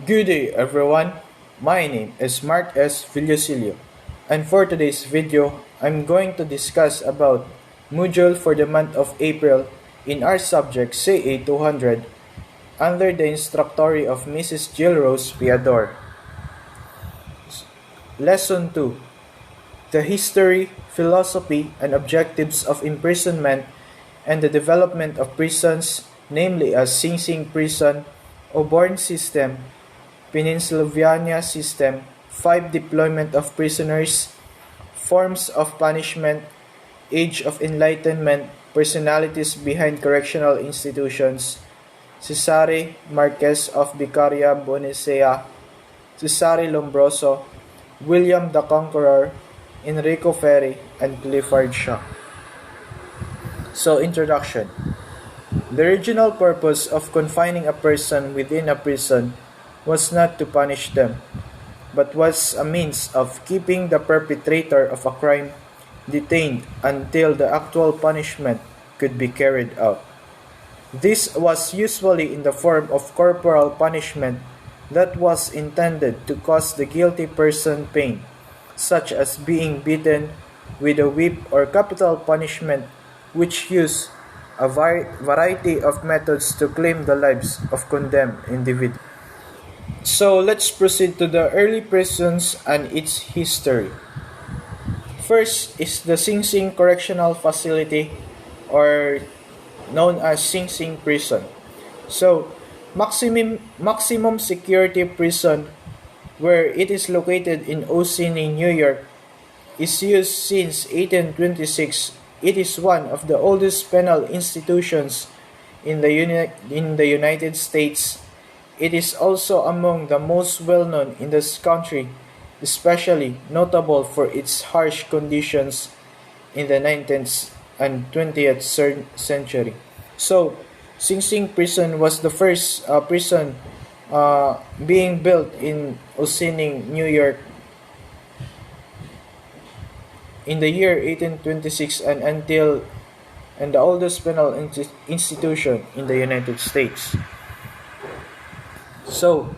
Good day everyone, my name is Mark S. Villasilio, and for today's video, I'm going to discuss about module for the month of April in our subject CA 200 under the instructory of Mrs. Jill Rose Piador. Lesson 2: The History, Philosophy, and Objectives of Imprisonment and the Development of Prisons, namely as Sing Sing Prison, Auburn System, Pennsylvania System, 5 Deployment of Prisoners, Forms of Punishment, Age of Enlightenment, Personalities Behind Correctional Institutions, Cesare Marquez of Vicaria Bonacea, Cesare Lombroso, William the Conqueror, Enrico Ferri, and Clifford Shaw. So, introduction. The original purpose of confining a person within a prison was not to punish them, but was a means of keeping the perpetrator of a crime detained until the actual punishment could be carried out. This was usually in the form of corporal punishment that was intended to cause the guilty person pain, such as being beaten with a whip, or capital punishment, which used a variety of methods to claim the lives of condemned individuals. So let's proceed to the early prisons and its history. First is the Sing Sing Correctional Facility, or known as Sing Sing Prison. So, maximum security prison, where it is located in Oceaning, New York, is used since 1826. It is one of the oldest penal institutions in the United States. It is also among the most well-known in this country, especially notable for its harsh conditions in the 19th and 20th century. So, Sing Sing Prison was the first prison being built in Oceaning, New York in the year 1826 and the oldest penal institution in the United States. So,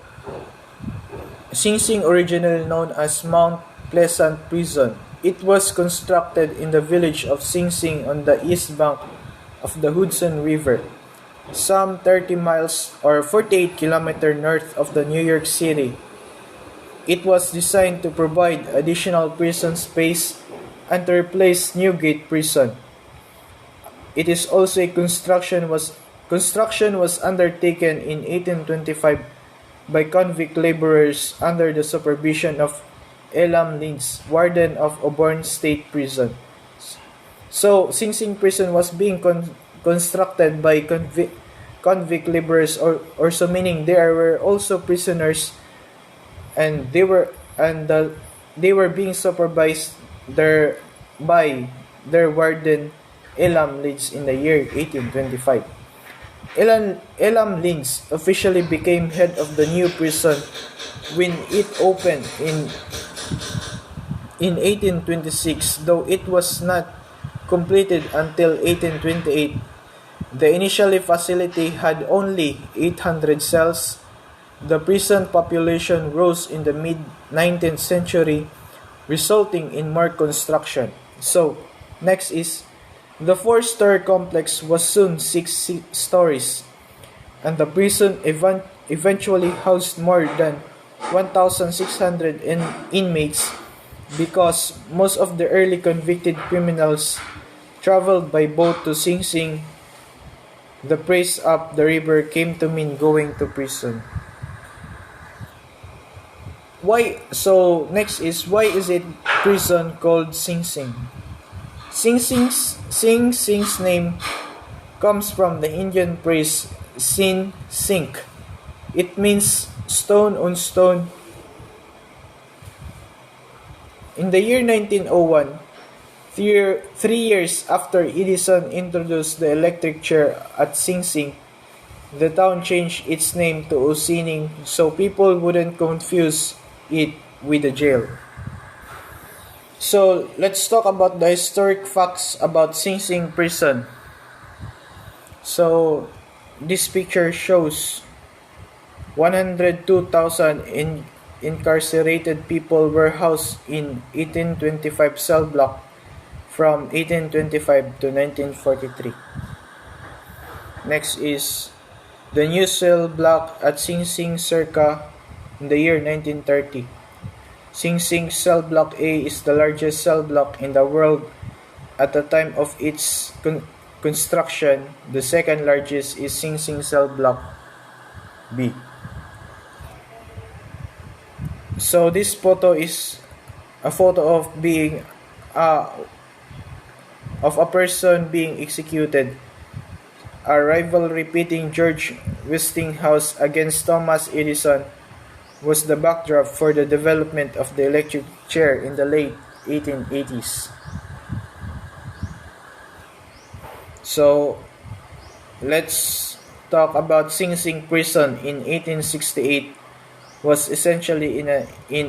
Sing Sing, originally known as Mount Pleasant Prison, it was constructed in the village of Sing Sing on the east bank of the Hudson River, some 30 miles or 48 kilometers north of the New York City. It was designed to provide additional prison space and to replace Newgate Prison. It is also construction was undertaken in 1825 by convict laborers under the supervision of Elam Lins, warden of Auburn State Prison. So, Sing Sing Prison was being constructed by convict laborers, or so meaning there were also prisoners, and they were being supervised by their warden Elam Lins in the year 1825. Elam Lins officially became head of the new prison when it opened in 1826, though it was not completed until 1828. The initial facility had only 800 cells. The prison population rose in the mid-19th century, resulting in more construction. So, next is the 4-story complex was soon 6 stories, and the prison eventually housed more than 1,600 inmates, because most of the early convicted criminals traveled by boat to Sing Sing. The phrase "up the river" came to mean going to prison. Next is, why is it prison called Sing Sing? Sing Sing's name comes from the Indian phrase "sin sink." It means stone on stone. In the year 1901, 3 years after Edison introduced the electric chair at Sing Sing, the town changed its name to Oceaning so people wouldn't confuse it with a jail. So, let's talk about the historic facts about Sing Sing Prison. So, this picture shows 102,000 incarcerated people were housed in 1825 cell block from 1825 to 1943. Next is the new cell block at Sing Sing circa in the year 1930. Sing Sing Cell Block A is the largest cell block in the world at the time of its construction. The second largest is Sing Sing Cell Block B. So this photo is a photo of a person being executed. A rivalry pitting George Westinghouse against Thomas Edison was the backdrop for the development of the electric chair in the late 1880s. So let's talk about Sing Sing Prison in 1868 was essentially in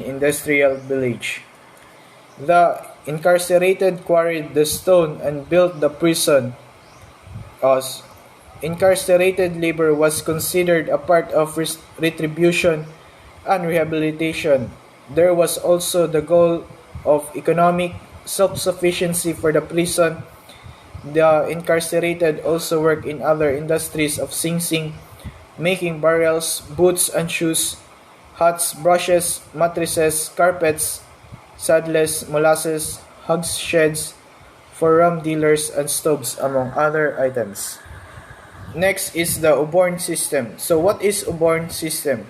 industrial village. The incarcerated quarried the stone and built the prison. As incarcerated labor was considered a part of retribution and rehabilitation. There was also the goal of economic self-sufficiency for the prison. The incarcerated also worked in other industries of Sing Sing, making barrels, boots and shoes, hats, brushes, mattresses, carpets, saddles, molasses, hogsheads for rum dealers and stoves, among other items. Next is the Auburn system. So what is Auburn system?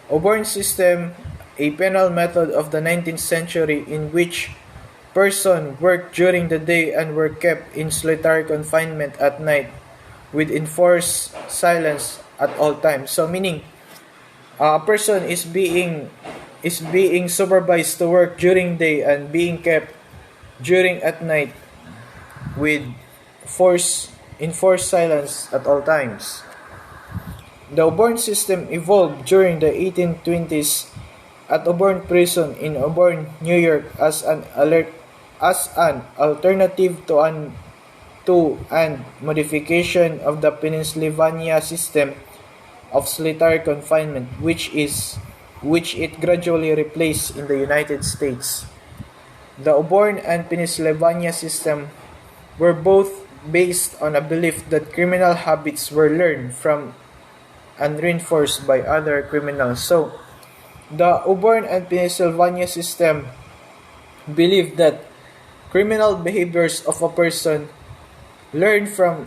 Auburn system, a penal method of the 19th century in which persons worked during the day and were kept in solitary confinement at night with enforced silence at all times. So meaning a person is being supervised to work during day and being kept during at night with enforced silence at all times. The Auburn system evolved during the 1820s at Auburn Prison in Auburn, New York, as an alternative to and modification of the Pennsylvania system of solitary confinement, which it gradually replaced in the United States. The Auburn and Pennsylvania system were both based on a belief that criminal habits were learned from and reinforced by other criminals. So, the Auburn and Pennsylvania system believed that criminal behaviors of a person learned from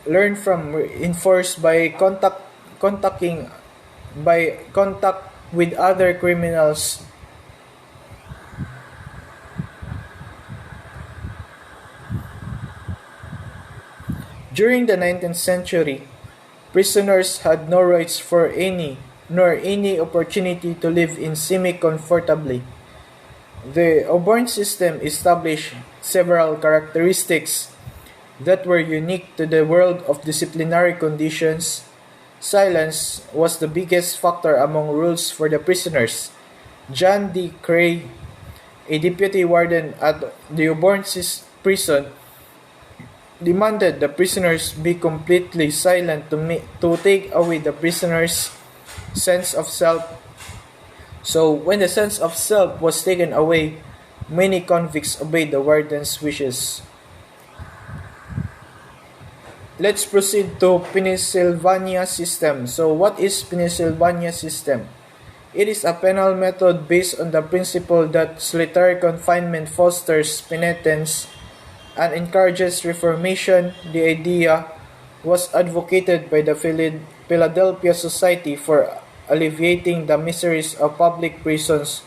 enforced by contact with other criminals. During the 19th century, prisoners had no rights nor any opportunity to live in semi-comfortably. The Auburn system established several characteristics that were unique to the world of disciplinary conditions. Silence was the biggest factor among rules for the prisoners. John D. Cray, a deputy warden at the Auburn prison, demanded the prisoners be completely silent to take away the prisoners' sense of self. So when the sense of self was taken away, many convicts obeyed the warden's wishes. Let's proceed to Pennsylvania system. So what is Pennsylvania system? It is a penal method based on the principle that solitary confinement fosters penitence and encourages reformation. The idea was advocated by the Philadelphia Society for Alleviating the Miseries of Public Prisons,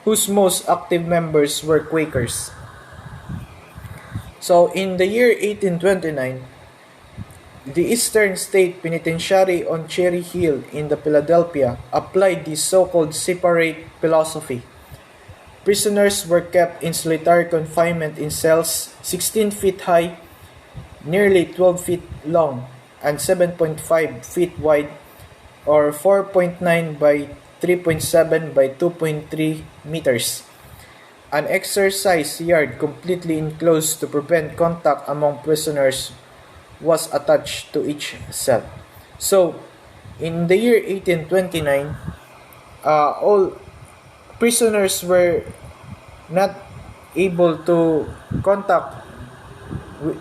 whose most active members were Quakers. So in the year 1829, the Eastern State Penitentiary on Cherry Hill in the Philadelphia applied the so-called separate philosophy. Prisoners were kept in solitary confinement in cells 16 feet high, nearly 12 feet long, and 7.5 feet wide, or 4.9 by 3.7 by 2.3 meters. An exercise yard completely enclosed to prevent contact among prisoners was attached to each cell. So, In the year 1829, all prisoners were not able to contact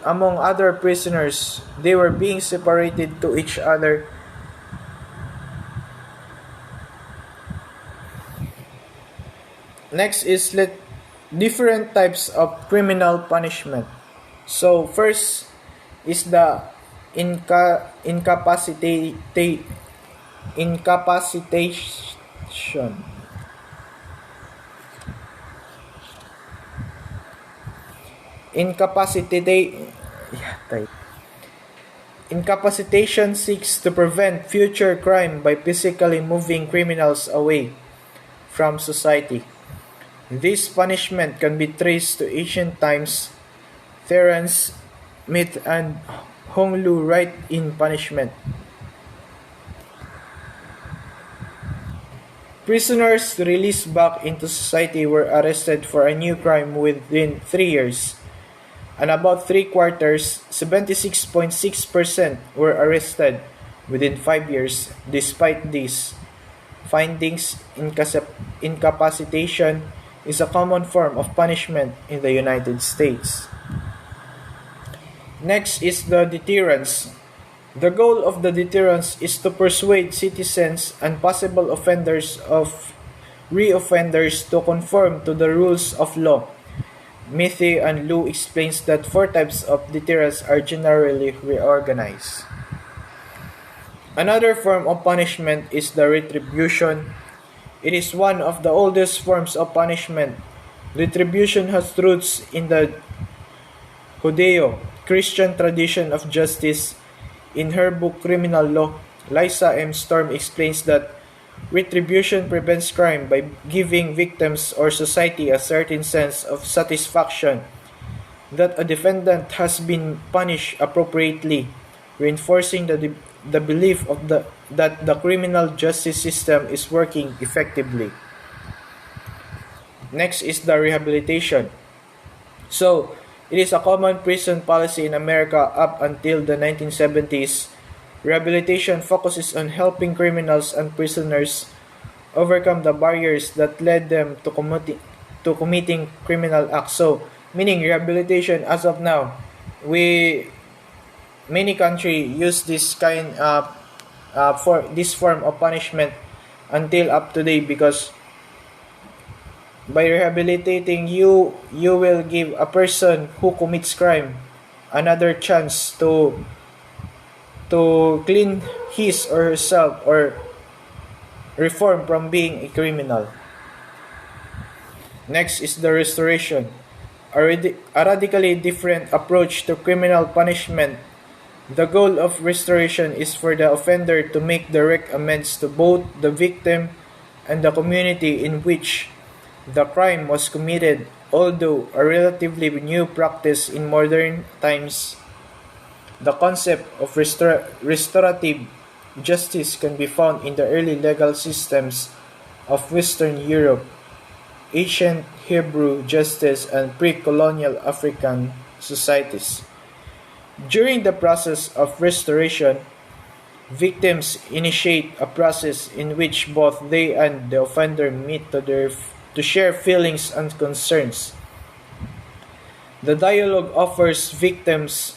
among other prisoners. They were being separated to each other. Next is different types of criminal punishment. So first is the incapacitation. Incapacitation seeks to prevent future crime by physically moving criminals away from society. This punishment can be traced to ancient times. Terence myth and Hong Lu write in Punishment. Prisoners released back into society were arrested for a new crime within 3 years, and about 3/4, 76.6%, were arrested within 5 years. Despite these findings, incapacitation is a common form of punishment in the United States. Next is the deterrence. The goal of the deterrence is to persuade citizens and possible offenders of reoffenders to conform to the rules of law. Mithi and Lu explains that 4 types of deterrence are generally reorganized. Another form of punishment is the retribution. It is one of the oldest forms of punishment. Retribution has roots in the Judeo-Christian tradition of justice. In her book Criminal Law, Lisa M. Storm explains that retribution prevents crime by giving victims or society a certain sense of satisfaction that a defendant has been punished appropriately, reinforcing the belief that the criminal justice system is working effectively. Next is the rehabilitation. So, it is a common prison policy in America up until the 1970s. Rehabilitation focuses on helping criminals and prisoners overcome the barriers that led them to committing criminal acts. So, meaning rehabilitation as of now, many countries use this for this form of punishment until up to date, because by rehabilitating you will give a person who commits crime another chance to clean his or herself or reform from being a criminal. Next is the restoration, a radically different approach to criminal punishment. The goal of restoration is for the offender to make direct amends to both the victim and the community in which the crime was committed. Although a relatively new practice in modern times, the concept of restorative justice can be found in the early legal systems of Western Europe, ancient Hebrew justice, and pre-colonial African societies. During the process of restoration, victims initiate a process in which both they and the offender meet to share feelings and concerns. The dialogue offers victims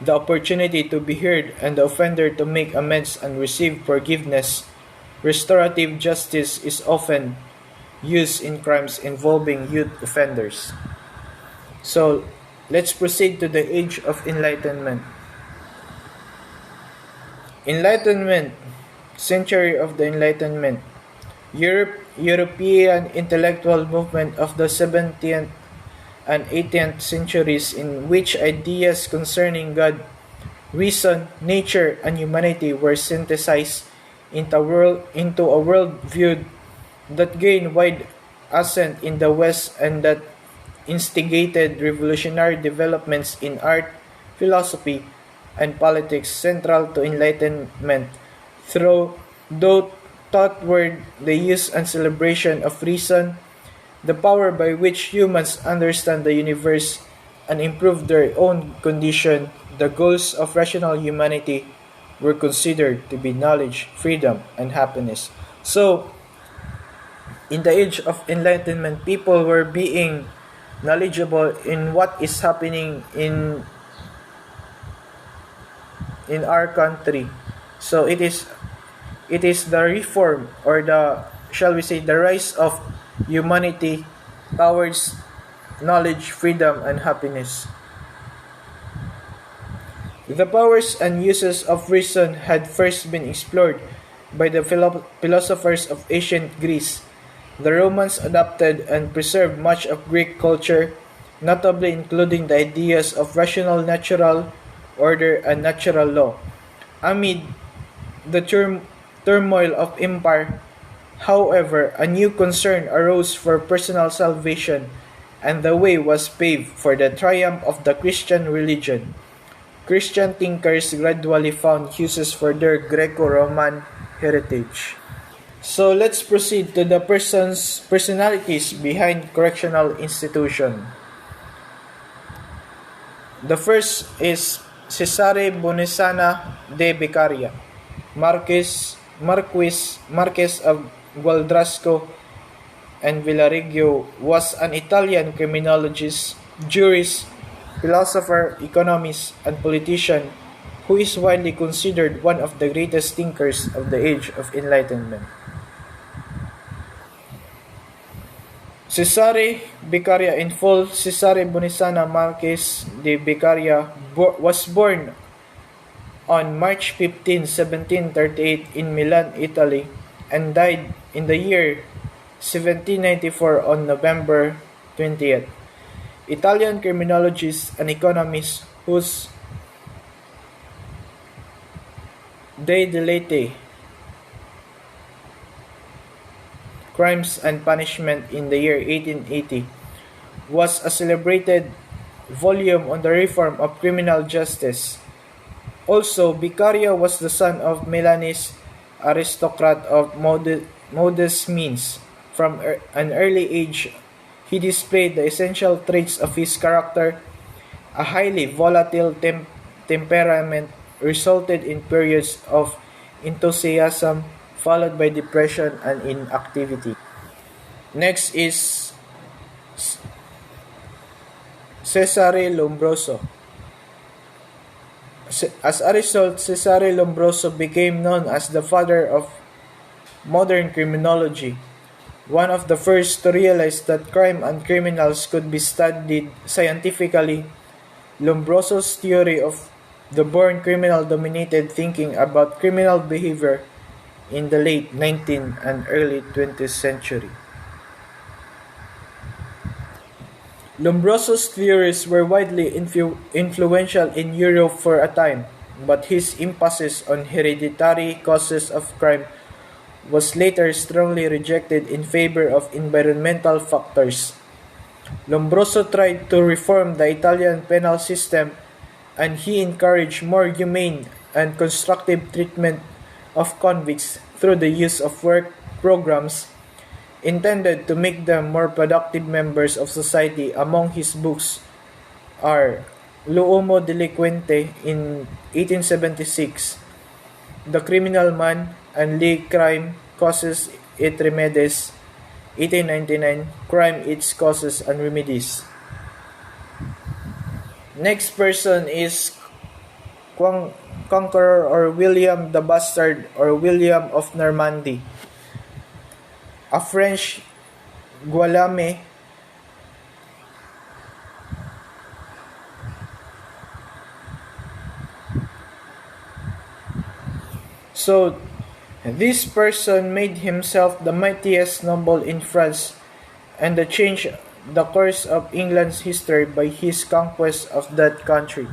the opportunity to be heard and the offender to make amends and receive forgiveness. Restorative justice is often used in crimes involving youth offenders. So, let's proceed to the Age of Enlightenment. Enlightenment, century of the Enlightenment. European intellectual movement of the 17th and 18th centuries, in which ideas concerning God, reason, nature, and humanity were synthesized into a world view that gained wide assent in the West and that instigated revolutionary developments in art, philosophy, and politics. Central to Enlightenment, though taught were the use and celebration of reason, the power by which humans understand the universe and improve their own condition, the goals of rational humanity, were considered to be knowledge, freedom, and happiness. So, in the age of enlightenment, people were being knowledgeable in what is happening in our country. So it is the reform, or the, shall we say, the rise of humanity towards knowledge, freedom, and happiness. The powers and uses of reason had first been explored by the philosophers of ancient Greece. The Romans adopted and preserved much of Greek culture, notably including the ideas of rational natural order and natural law. Amid the turmoil of empire, however, a new concern arose for personal salvation, and the way was paved for the triumph of the Christian religion. Christian thinkers gradually found uses for their Greco-Roman heritage. So let's proceed to the personalities behind correctional institution. The first is Cesare Bonesana de Beccaria, Marquess of Gualdrasco and Villareggio, was an Italian criminologist, jurist, philosopher, economist, and politician who is widely considered one of the greatest thinkers of the Age of Enlightenment. Cesare Beccaria, in full Cesare Bonesana Marquess de Beccaria, was born on March 15, 1738 in Milan, Italy, and died in the year 1794 on November 20th. Italian criminologist and economist whose De Delete, Crimes and Punishment in the year 1880 was a celebrated volume on the reform of criminal justice. Also, Beccaria was the son of Milanese aristocrat of modest means. From an early age, he displayed the essential traits of his character. A highly volatile temperament resulted in periods of enthusiasm followed by depression and inactivity. Next is Cesare Lombroso. As a result, Cesare Lombroso became known as the father of modern criminology, one of the first to realize that crime and criminals could be studied scientifically. Lombroso's theory of the born criminal dominated thinking about criminal behavior in the late 19th and early 20th century. Lombroso's theories were widely influential in Europe for a time, but his emphasis on hereditary causes of crime was later strongly rejected in favor of environmental factors. Lombroso tried to reform the Italian penal system, and he encouraged more humane and constructive treatment of convicts through the use of work programs intended to make them more productive members of society. Among his books are L'Uomo Delinquente in 1876, The Criminal Man, and Le Crime, Causes et Remedies, 1899, Crime, Its Causes and Remedies. Next person is Conqueror, or William the Bastard, or William of Normandy, a French Guillaume So this person made himself the mightiest noble in France and changed the course of England's history by his conquest of that country.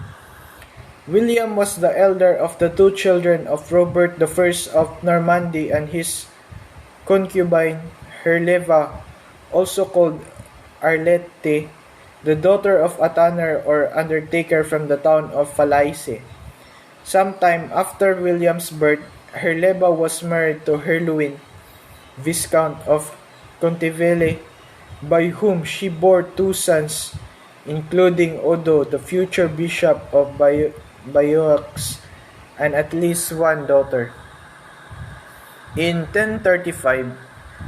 William was the elder of the two children of Robert I of Normandy and his concubine Herleva, also called Arlette, the daughter of a tanner or undertaker from the town of Falaise. Sometime after William's birth, Herleva was married to Herluin, Viscount of Contivelle, by whom she bore two sons, including Odo, the future bishop of Bayeux, and at least one daughter. In 1035,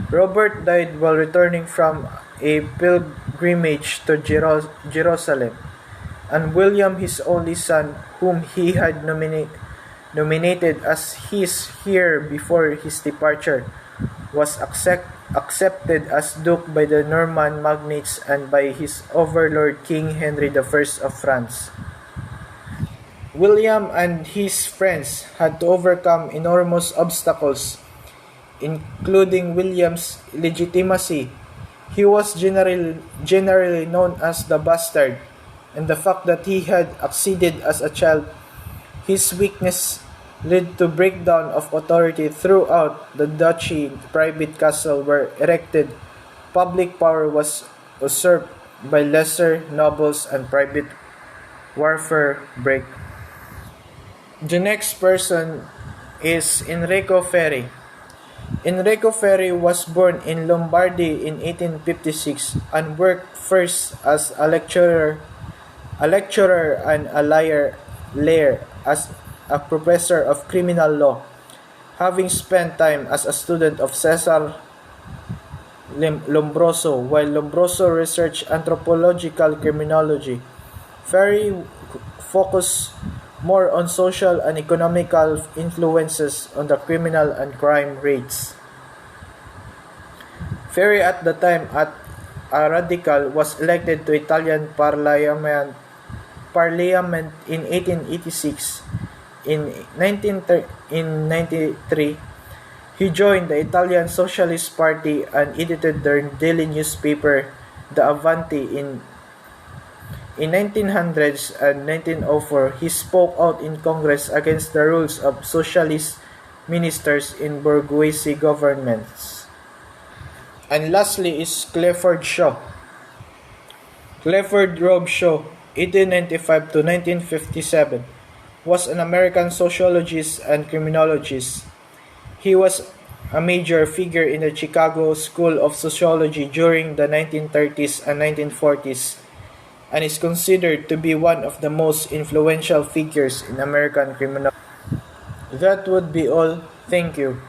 Robert died while returning from a pilgrimage to Jerusalem, and William, his only son, whom he had nominated as his heir before his departure, was accepted as duke by the Norman magnates and by his overlord King Henry I of France. William and his friends had to overcome enormous obstacles, including William's legitimacy. He was generally known as the bastard, and the fact that he had acceded as a child. His weakness led to breakdown of authority throughout the duchy. Private castles were erected, public power was usurped by lesser nobles, and private warfare broke. The next person is Enrico Ferri. Enrico Ferri was born in Lombardy in 1856 and worked first as a lecturer and a layer as a professor of criminal law, having spent time as a student of Cesar Lombroso. While Lombroso researched anthropological criminology, Ferri focused more on social and economical influences on the criminal and crime rates. Ferri, at the time a radical, was elected to Italian parliament in 1886. In 1993, he joined the Italian Socialist Party and edited their daily newspaper, the Avanti. In 1900s and 1904, he spoke out in Congress against the rules of socialist ministers in bourgeoisie governments. And lastly is Clifford Shaw. Clifford Robb Shaw, 1895 to 1957, was an American sociologist and criminologist. He was a major figure in the Chicago School of Sociology during the 1930s and 1940s, and is considered to be one of the most influential figures in American criminology. That would be all. Thank you.